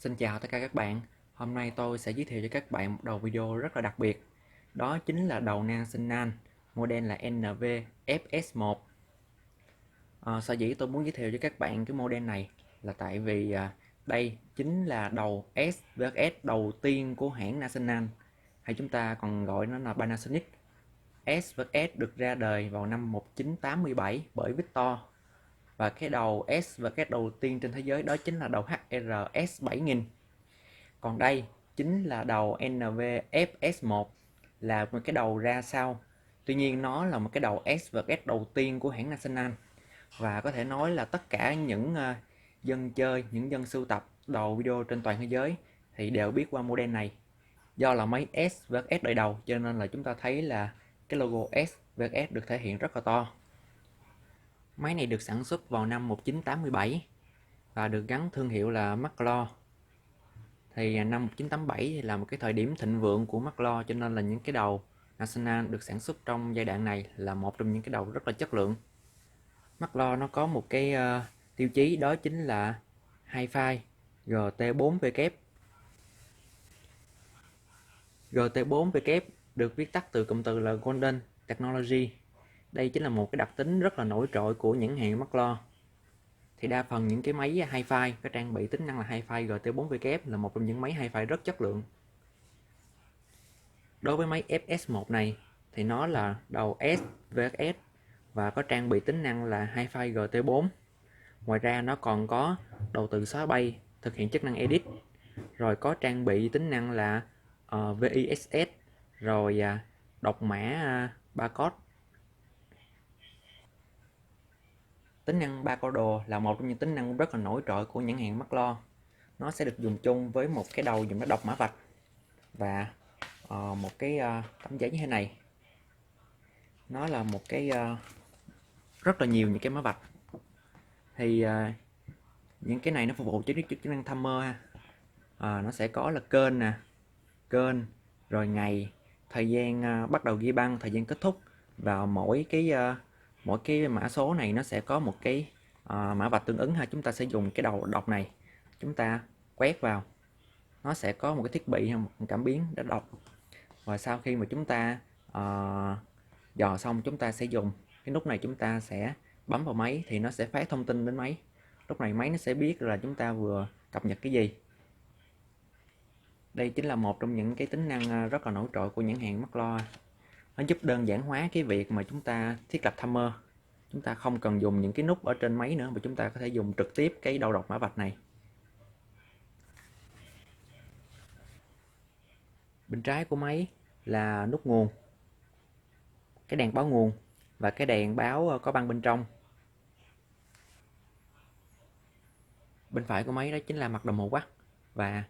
Xin chào tất cả các bạn. Hôm nay tôi sẽ giới thiệu cho các bạn một đầu video rất là đặc biệt. Đó chính là đầu nan sinh nan, model là NVFS1. Sở dĩ tôi muốn giới thiệu cho các bạn cái model này là tại vì đây chính là đầu SVS đầu tiên của hãng National, hay chúng ta còn gọi nó là Panasonic. SVS được ra đời vào năm 1987 bởi Victor. Và cái đầu SVS đầu tiên trên thế giới đó chính là đầu HRS 7000. Còn đây chính là đầu NVFS1, là một cái đầu ra sau. Tuy nhiên nó là một cái đầu SVS đầu tiên của hãng National. Và có thể nói là tất cả những dân chơi, những dân sưu tập đầu video trên toàn thế giới thì đều biết qua model này. Do là máy SVS đời đầu cho nên là chúng ta thấy là cái logo SVS được thể hiện rất là to. Máy này được sản xuất vào năm 1987 và được gắn thương hiệu là McLaw. Thì năm 1987 thì là một cái thời điểm thịnh vượng của McLaw, cho nên là những cái đầu National được sản xuất trong giai đoạn này là một trong những cái đầu rất là chất lượng. McLaw nó có một cái tiêu chí đó chính là Hi-Fi GT4W. GT4W được viết tắt từ cụm từ là Golden Technology. Đây chính là một cái đặc tính rất là nổi trội của nhãn hàng McLaw. Thì đa phần những cái máy Hi-Fi có trang bị tính năng là Hi-Fi GT4W là một trong những máy Hi-Fi rất chất lượng. Đối với máy FS1 này thì nó là đầu SVS và có trang bị tính năng là Hi-Fi GT4. Ngoài ra nó còn có đầu từ xóa bay thực hiện chức năng edit, rồi có trang bị tính năng là VISS, rồi đọc mã barcode. Tính năng barcode là một trong những tính năng rất là nổi trội của nhãn hàng McLaw. Nó sẽ được dùng chung với một cái đầu dùng để đọc mã vạch và một cái tấm giấy như thế này. Nó là một cái rất là nhiều những cái mã vạch. Thì những cái này nó phục vụ cho chức năng timer ha. Nó sẽ có là kênh nè, kênh, rồi ngày, thời gian bắt đầu ghi băng, thời gian kết thúc. Và mỗi cái mã số này nó sẽ có một cái mã vạch tương ứng ha. Chúng ta sẽ dùng cái đầu đọc này, chúng ta quét vào, nó sẽ có một cái thiết bị, một cảm biến để đọc. Và sau khi mà chúng ta dò xong, chúng ta sẽ dùng cái nút này, chúng ta sẽ bấm vào máy thì nó sẽ phát thông tin đến máy. Lúc này máy nó sẽ biết là chúng ta vừa cập nhật cái gì. Đây chính là một trong những cái tính năng rất là nổi trội của nhãn hàng McLaw. Nó giúp đơn giản hóa cái việc mà chúng ta thiết lập timer. Chúng ta không cần dùng những cái nút ở trên máy nữa mà chúng ta có thể dùng trực tiếp cái đầu đọc mã vạch này. Bên trái của máy là nút nguồn, cái đèn báo nguồn và cái đèn báo có băng bên trong. Bên phải của máy đó chính là mặt đồng hồ watt và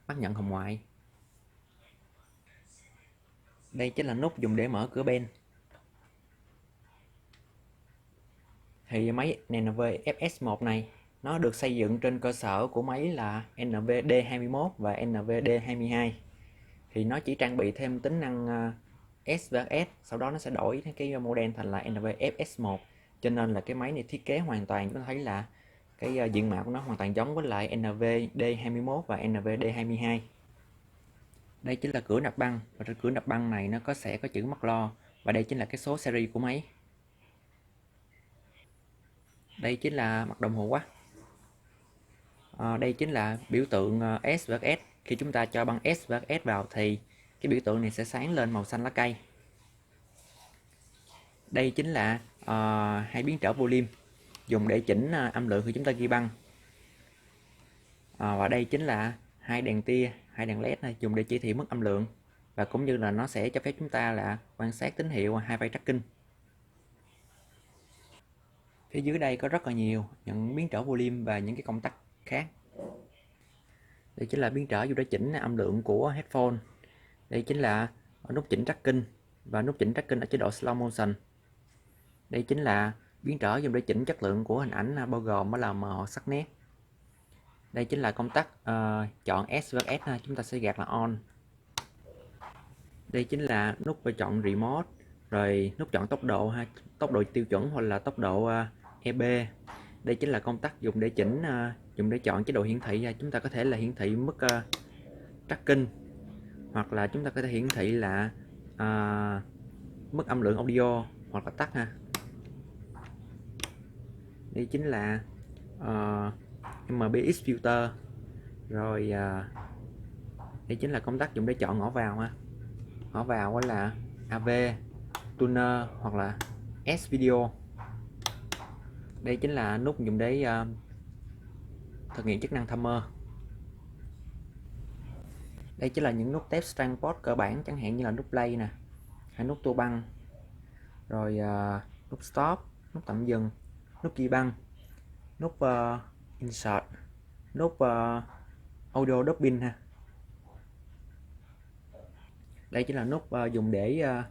mắt nhận hồng ngoại. Đây chính là nút dùng để mở cửa ben. Thì máy NVFS1 này nó được xây dựng trên cơ sở của máy là NVD21 và NVD22. Thì nó chỉ trang bị thêm tính năng SVS, sau đó nó sẽ đổi cái model thành là NVFS1. Cho nên là cái máy này thiết kế hoàn toàn, chúng ta thấy là cái diện mạo của nó hoàn toàn giống với lại NVD21 và NVD22. Đây chính là cửa nạp băng, và trên cửa nạp băng này nó sẽ có chữ McLaw, và đây chính là cái số series của máy. Đây chính là mặt đồng hồ watt. Đây chính là biểu tượng SVS. Khi chúng ta cho băng SVS vào thì cái biểu tượng này sẽ sáng lên màu xanh lá cây. Đây chính là hai biến trở volume dùng để chỉnh âm lượng khi chúng ta ghi băng. Và đây chính là hai đèn tia, hai đèn led này dùng để chỉ thị mức âm lượng, và cũng như là nó sẽ cho phép chúng ta là quan sát tín hiệu Hi-Fi tracking. Phía dưới đây có rất là nhiều những biến trở volume và những cái công tắc khác. Đây chính là biến trở dùng để chỉnh âm lượng của headphone. Đây chính là nút chỉnh tracking và nút chỉnh tracking ở chế độ slow motion. Đây chính là biến trở dùng để chỉnh chất lượng của hình ảnh, bao gồm là mờ hoặc sắc nét. Đây chính là công tắc chọn SVS, chúng ta sẽ gạt là on. Đây chính là nút chọn remote, rồi nút chọn tốc độ, tốc độ tiêu chuẩn hoặc là tốc độ EB. Đây chính là công tắc dùng để chỉnh dùng để chọn chế độ hiển thị. Chúng ta có thể là hiển thị mức tracking, hoặc là chúng ta có thể hiển thị là mức âm lượng audio, hoặc là tắt ha. Đây chính là MPX filter. Rồi đây chính là công tắc dùng để chọn ngõ vào ha. Ngõ vào là AV, tuner hoặc là S video. Đây chính là nút dùng để thực hiện chức năng timer. Đây chính là những nút test transport cơ bản, chẳng hạn như là nút play nè, hay nút tua băng, rồi nút stop, nút tạm dừng, nút ghi băng, nút insert, nút audio dubbing ha. Đây chính là nút dùng để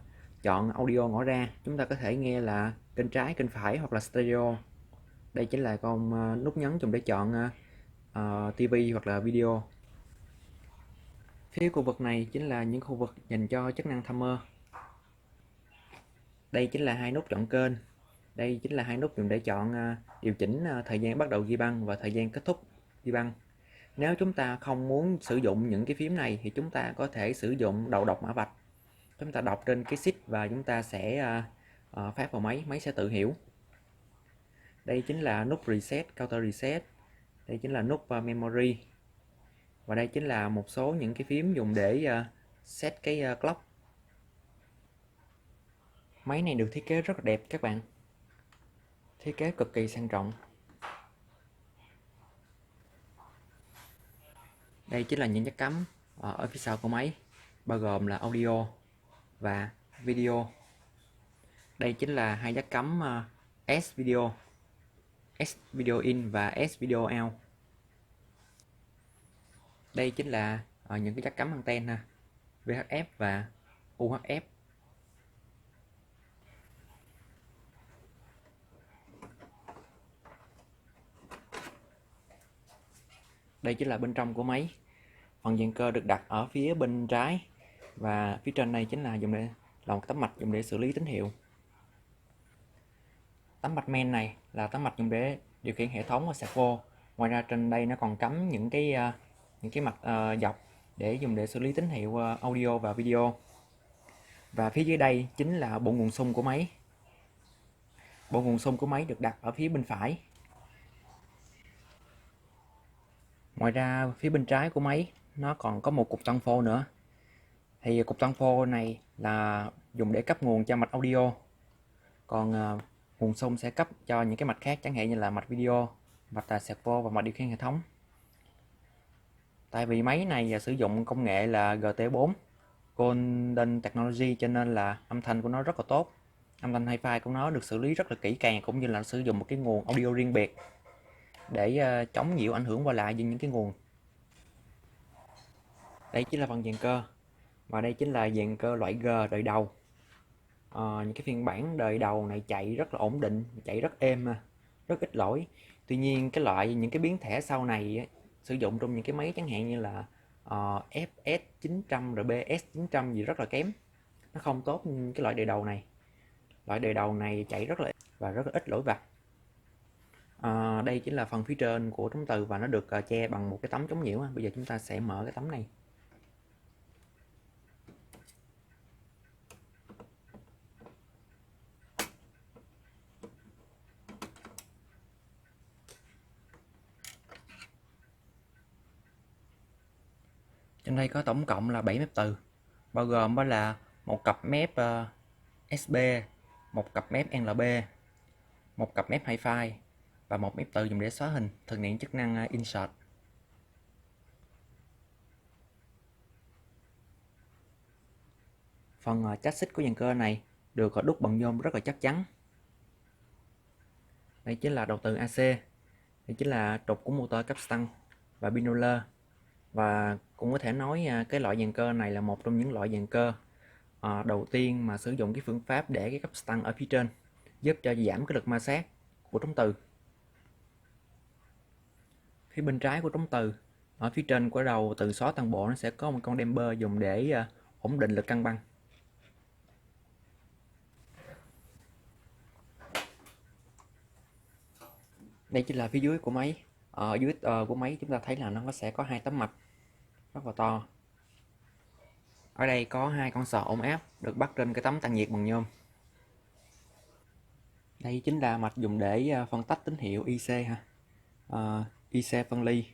chọn audio ngõ ra. Chúng ta có thể nghe là kênh trái, kênh phải hoặc là stereo. Đây chính là con nút nhấn dùng để chọn TV hoặc là video. Phía khu vực này chính là những khu vực dành cho chức năng timer. Đây chính là hai nút chọn kênh. Đây chính là hai nút dùng để chọn điều chỉnh thời gian bắt đầu ghi băng và thời gian kết thúc ghi băng. Nếu chúng ta không muốn sử dụng những cái phím này thì chúng ta có thể sử dụng đầu đọc mã vạch. Chúng ta đọc trên cái sheet và chúng ta sẽ phát vào máy, máy sẽ tự hiểu. Đây chính là nút reset, counter reset. Đây chính là nút memory. Và đây chính là một số những cái phím dùng để set cái clock. Máy này được thiết kế rất là đẹp các bạn. Thiết kế cực kỳ sang trọng. Đây chính là những jack cắm ở phía sau của máy, bao gồm là audio và video. Đây chính là hai jack cắm S video in và S video out. Đây chính là những cái jack cắm anten VHF và UHF. Đây chính là bên trong của máy. Phần dàn cơ được đặt ở phía bên trái, và phía trên này chính là dùng để là một tấm mạch dùng để xử lý tín hiệu. Tấm mạch main này là tấm mạch dùng để điều khiển hệ thống và servo. Ngoài ra trên đây nó còn cắm những cái mạch dọc để dùng để xử lý tín hiệu audio và video. Và phía dưới đây chính là bộ nguồn xung của máy. Bộ nguồn xung của máy được đặt ở phía bên phải. Ngoài ra phía bên trái của máy nó còn có một cục tăng phô nữa. Thì cục tăng phô này là dùng để cấp nguồn cho mạch audio. Còn nguồn xung sẽ cấp cho những cái mạch khác, chẳng hạn như là mạch video, mạch servo và mạch điều khiển hệ thống. Tại vì máy này sử dụng công nghệ là GT4 Golden Technology, cho nên là âm thanh của nó rất là tốt. Âm thanh hi-fi của nó được xử lý rất là kỹ càng, cũng như là sử dụng một cái nguồn audio riêng biệt để chống nhiễu ảnh hưởng qua lại với những cái nguồn. Đây chính là phần dàn cơ, và đây chính là dàn cơ loại G đời đầu. Những cái phiên bản đời đầu này chạy rất là ổn định, chạy rất êm, rất ít lỗi. Tuy nhiên những cái biến thể sau này sử dụng trong những cái máy chẳng hạn như là FS900 rồi BS900 gì rất là kém, nó không tốt như cái loại đời đầu này. Loại đời đầu này chạy rất là và rất là ít lỗi vặt. Đây chính là phần phía trên của trống từ và nó được che bằng một cái tấm chống nhiễu. Bây giờ chúng ta sẽ mở cái tấm này. Trên đây có tổng cộng là 7 mép từ, bao gồm đó là một cặp mép SB, một cặp mép LB, một cặp mép hi-fi và một mép từ dùng để xóa hình, thực hiện chức năng insert. Phần chassis của dàn cơ này được đúc bằng nhôm rất là chắc chắn. Đây chính là đầu từ AC, đây chính là trục của motor cấp xăng và pin roller. Và cũng có thể nói cái loại dàn cơ này là một trong những loại dàn cơ đầu tiên mà sử dụng cái phương pháp để cái cấp xăng ở phía trên, giúp cho giảm cái lực ma sát của trống từ. Phía bên trái của trống từ, ở phía trên của đầu từ xóa toàn bộ, nó sẽ có một con damper dùng để ổn định lực cân bằng. Đây chính là phía dưới của máy. Ở dưới của máy chúng ta thấy là nó sẽ có hai tấm mạch rất là to. Ở đây có hai con sò ổn áp được bắt trên cái tấm tăng nhiệt bằng nhôm. Đây chính là mạch dùng để phân tách tín hiệu IC ha. IC phân ly.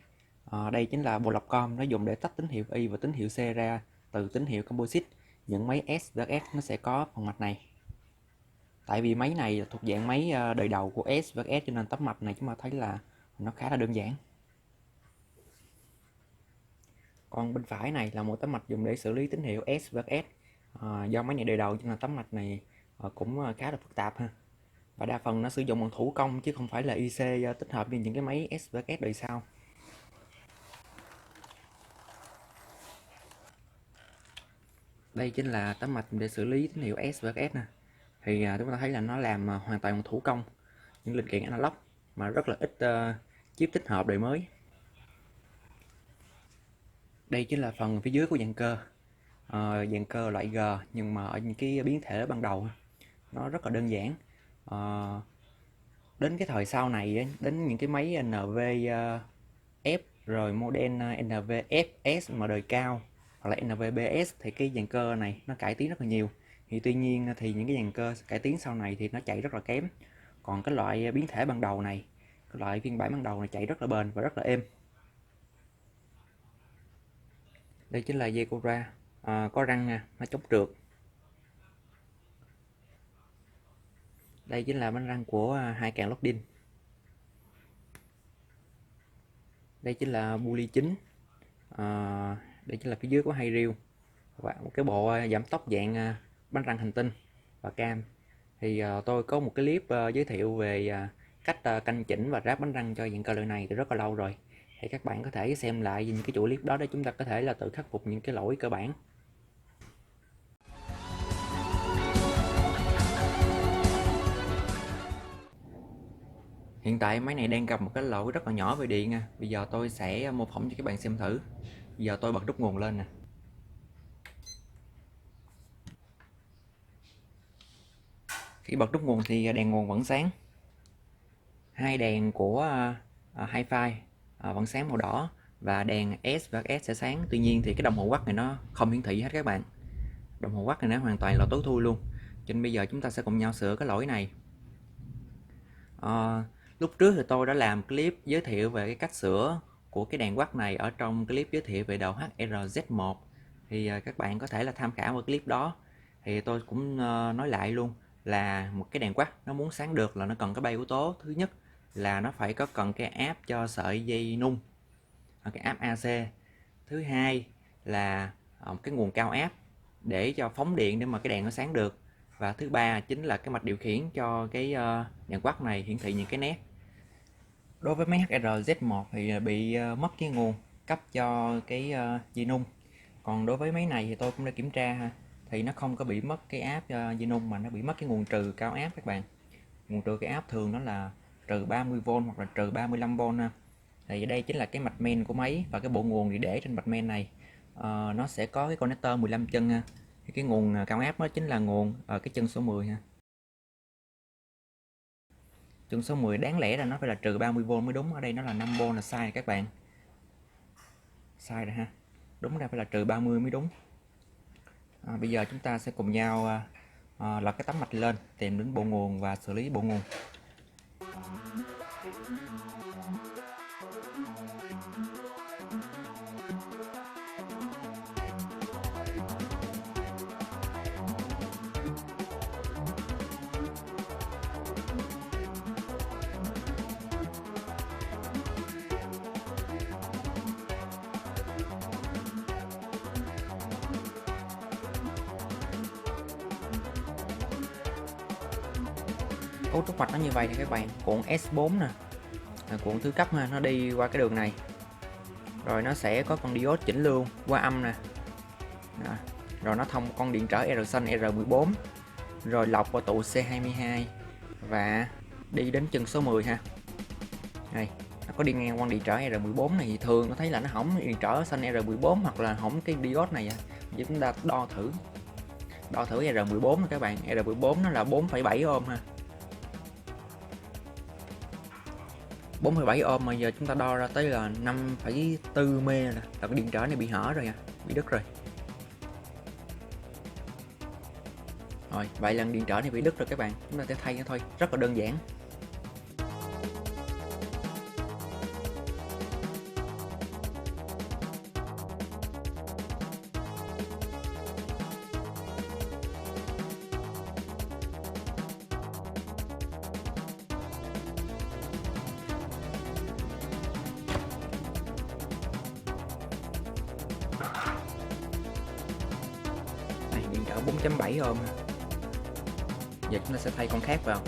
Đây chính là bộ lọc com, nó dùng để tách tín hiệu Y và tín hiệu C ra từ tín hiệu composite. Những máy S và S nó sẽ có phần mạch này. Tại vì máy này thuộc dạng máy đời đầu của S và S cho nên tấm mạch này chúng ta thấy là nó khá là đơn giản. Còn bên phải này là một tấm mạch dùng để xử lý tín hiệu S và S. Do máy này đời đầu cho nên tấm mạch này cũng khá là phức tạp ha. Và đa phần nó sử dụng bằng thủ công chứ không phải là IC tích hợp với những cái máy S và S đời sau. Đây chính là tấm mạch để xử lý tín hiệu S và S nè. Thì chúng ta thấy là nó làm hoàn toàn bằng thủ công, những linh kiện analog mà rất là ít chip tích hợp đời mới. Đây chính là phần phía dưới của dàn cơ. Dàn cơ loại G nhưng mà ở những cái biến thể ban đầu nó rất là đơn giản. Đến cái thời sau này, đến những cái máy NVF rồi model NVFS mà đời cao hoặc là NVBS thì cái dàn cơ này nó cải tiến rất là nhiều. Thì tuy nhiên thì những cái dàn cơ cải tiến sau này thì nó chạy rất là kém. Còn cái loại biến thể ban đầu này, cái loại phiên bản ban đầu này chạy rất là bền và rất là êm. Đây chính là dây Cobra, có răng nha, nó chống trượt. Đây chính là bánh răng của hai càng lót đinh. Đây chính là buli chính. Đây chính là phía dưới của hai reel và một cái bộ giảm tốc dạng bánh răng hành tinh và cam. Thì tôi có một cái clip giới thiệu về cách canh chỉnh và ráp bánh răng cho dạng cơ loại này từ rất là lâu rồi. Thì các bạn có thể xem lại những cái chuỗi clip đó để chúng ta có thể là tự khắc phục những cái lỗi cơ bản. Hiện tại máy này đang gặp một cái lỗi rất là nhỏ về điện nha. Bây giờ tôi sẽ mô phỏng cho các bạn xem thử. Bây giờ tôi bật nút nguồn lên nè. Khi bật nút nguồn thì đèn nguồn vẫn sáng. Hai đèn của Hi-Fi vẫn sáng màu đỏ và đèn S và S sẽ sáng. Tuy nhiên thì cái đồng hồ watt này nó không hiển thị hết các bạn. Đồng hồ watt này nó hoàn toàn là tối thui luôn. Cho nên bây giờ chúng ta sẽ cùng nhau sửa cái lỗi này. Lúc trước thì tôi đã làm clip giới thiệu về cái cách sửa của cái đèn watt này ở trong clip giới thiệu về đầu HRZ1. Thì các bạn có thể là tham khảo vào clip đó. Thì tôi cũng nói lại luôn là một cái đèn watt nó muốn sáng được là nó cần có 3 yếu tố. Thứ nhất là nó phải có cần cái áp cho sợi dây nung, cái áp AC. Thứ hai là một cái nguồn cao áp để cho phóng điện để mà cái đèn nó sáng được. Và thứ ba chính là cái mạch điều khiển cho cái đèn watt này hiển thị những cái nét. Đối với máy HRZ1 thì bị mất cái nguồn cấp cho cái dây nung. Còn đối với máy này thì tôi cũng đã kiểm tra ha, thì nó không có bị mất cái áp dây nung mà nó bị mất cái nguồn trừ cao áp các bạn. Nguồn trừ cái áp thường nó là trừ 30V hoặc là trừ 35V ha. Thì đây chính là cái mạch main của máy và cái bộ nguồn thì để trên mạch main này nó sẽ có cái connector 15 chân ha. Thì cái nguồn cao áp đó chính là nguồn ở cái chân số 10 ha. Chân số 10 đáng lẽ là nó phải là trừ 30V mới đúng, ở đây nó là 5V là sai các bạn. Sai rồi ha. Đúng ra phải là trừ 30 mới đúng. Bây giờ chúng ta sẽ cùng nhau lật cái tấm mạch lên, tìm đến bộ nguồn và xử lý bộ nguồn. Cấu trúc mạch nó như vậy thì các bạn, cuộn S4 nè, cuộn thứ cấp ha, nó đi qua cái đường này, rồi nó sẽ có con diode chỉnh lưu qua âm nè, rồi nó thông con điện trở R xanh R14, rồi lọc qua tụ C22 và đi đến chân số 10 ha. Đây, nó có đi ngang con điện trở R14 này, thì thường nó thấy là nó hỏng điện trở xanh R14 hoặc là hỏng cái diode này. Vậy chúng ta đo thử R14 nha các bạn. R14 nó là 4,7 ohm ha. 4,7 ohm mà giờ chúng ta đo ra tới là 5,4 mê là cái điện trở này bị hở rồi, bị đứt rồi. Rồi, vậy là điện trở này bị đứt rồi các bạn, chúng ta sẽ thay nó thôi, rất là đơn giản. Này, điện trở 4,7 ohm. Giờ chúng ta sẽ thay con khác vào.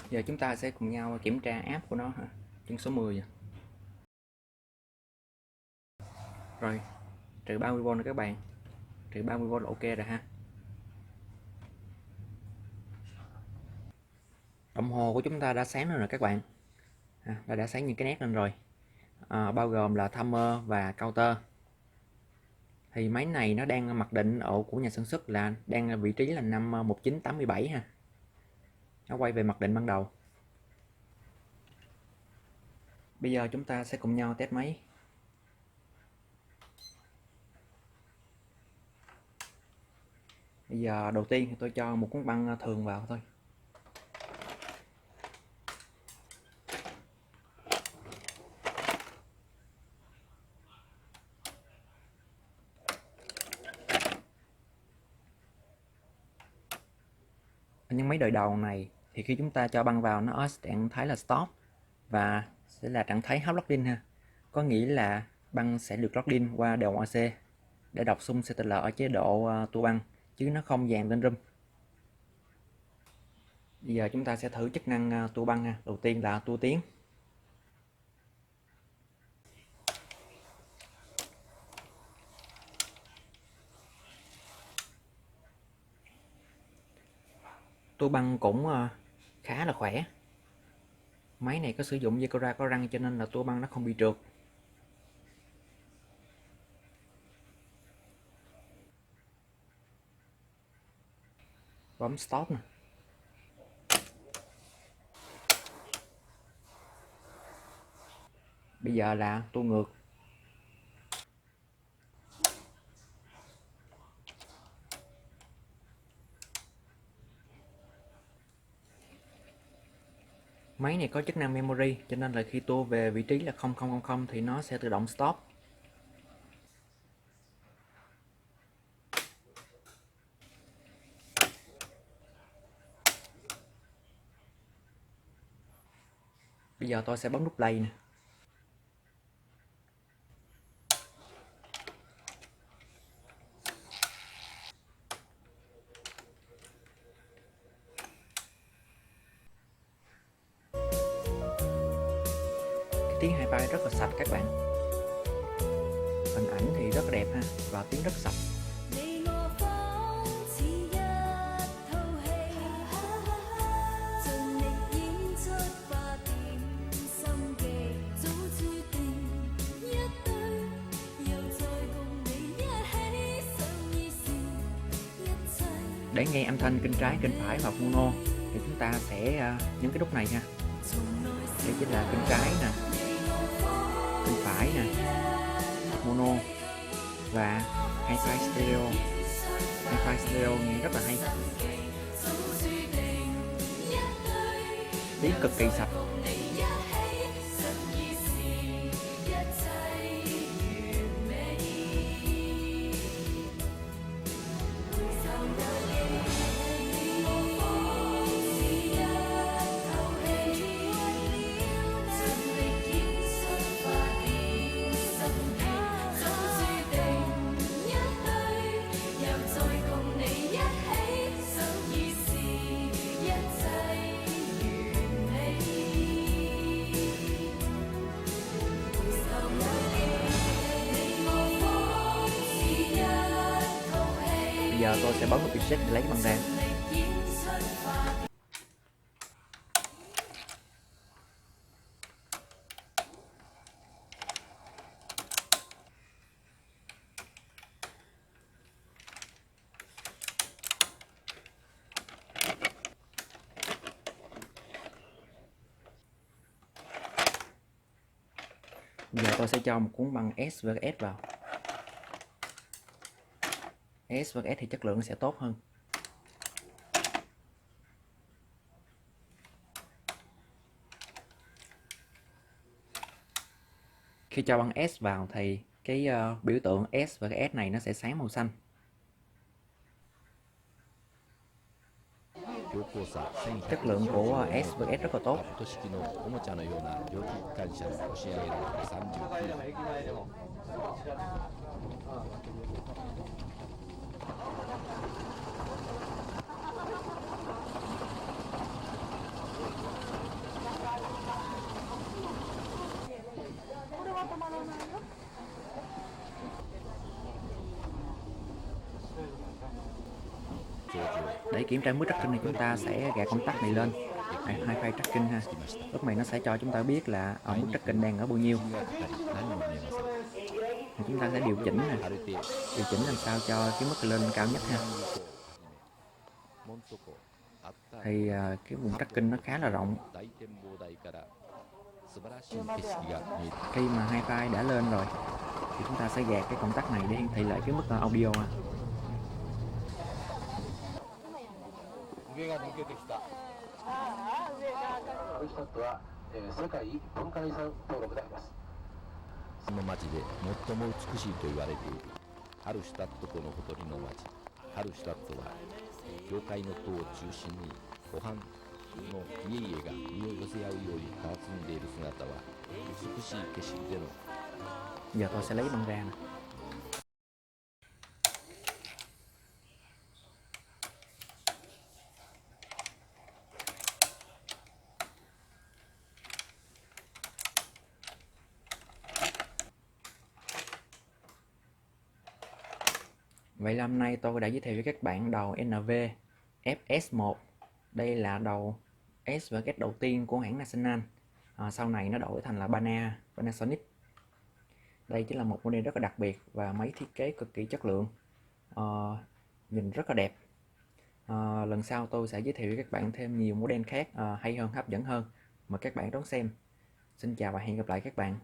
Giờ chúng ta sẽ cùng nhau kiểm tra áp của nó ha. Chân số 10 rồi, trừ 30V nữa các bạn, trừ 30V là ok rồi ha. Đồng hồ của chúng ta đã sáng rồi các bạn, đã sáng những cái nét lên rồi, bao gồm là timer và counter. Thì máy này nó đang mặc định ổ của nhà sản xuất là đang ở vị trí là năm 1987 ha. Nó quay về mặc định ban đầu. Bây giờ chúng ta sẽ cùng nhau test máy. Bây giờ đầu tiên thì tôi cho một cuốn băng thường vào thôi. Ở những máy đời đầu này thì khi chúng ta cho băng vào nó ở trạng thái là stop và sẽ là trạng thái hot loading ha. Có nghĩa là băng sẽ được loading qua đầu AC để đọc xung CTL ở chế độ tua băng chứ nó không dàn lên room. Bây giờ chúng ta sẽ thử chức năng tua băng ha. Đầu tiên là tua tiếng. Tua băng cũng khá là khỏe. Máy này có sử dụng dây Cora có răng cho nên là tua băng nó không bị trượt. Bấm stop nè. Bây giờ là tua ngược. Máy này có chức năng memory cho nên là khi tua về vị trí là 0000 thì nó sẽ tự động stop. Bây giờ tôi sẽ bấm nút play nè. Cái tiếng hi-fi rất là sạch các bạn. Hình ảnh thì rất là đẹp ha và tiếng rất sạch. Để nghe âm thanh kênh trái, kênh phải hoặc mono thì chúng ta sẽ nhấn cái nút này nha. Đây chính là kênh trái nè, kênh phải nè, mono và hi-fi stereo. Hi-fi stereo nghe rất là hay, tiếng cực kỳ sạch. Bây giờ tôi sẽ bấm vào reset để lấy cái băng ra. Bây giờ tôi sẽ cho một cuốn băng SVS vào. SVS thì chất lượng sẽ tốt hơn. Khi cho băng S vào thì cái biểu tượng S và cái S này nó sẽ sáng màu xanh. Chất lượng của S và S rất là tốt. Để kiểm tra mức tracking này chúng ta sẽ gạt công tắc này lên, hi-fi tracking ha. Lúc này nó sẽ cho chúng ta biết là ở mức tracking đang ở bao nhiêu. Chúng ta sẽ điều chỉnh nè, điều chỉnh làm sao cho cái mức lên cao nhất ha. Thì cái vùng tracking nó khá là rộng. Khi mà hi-fi đã lên rồi thì chúng ta sẽ gạt cái công tắc này để hiển thị lại cái mức audio ha. Giờ tôi sẽ lấy băng ra nè. Vậy là hôm nay tôi đã giới thiệu với các bạn đầu NV FS1. Đây là đầu S và S đầu tiên của hãng National. Sau này nó đổi thành là Panasonic. Đây chính là một model rất là đặc biệt và máy thiết kế cực kỳ chất lượng, nhìn rất là đẹp. Lần sau tôi sẽ giới thiệu với các bạn thêm nhiều model khác hay hơn, hấp dẫn hơn. Mời các bạn đón xem. Xin chào và hẹn gặp lại các bạn.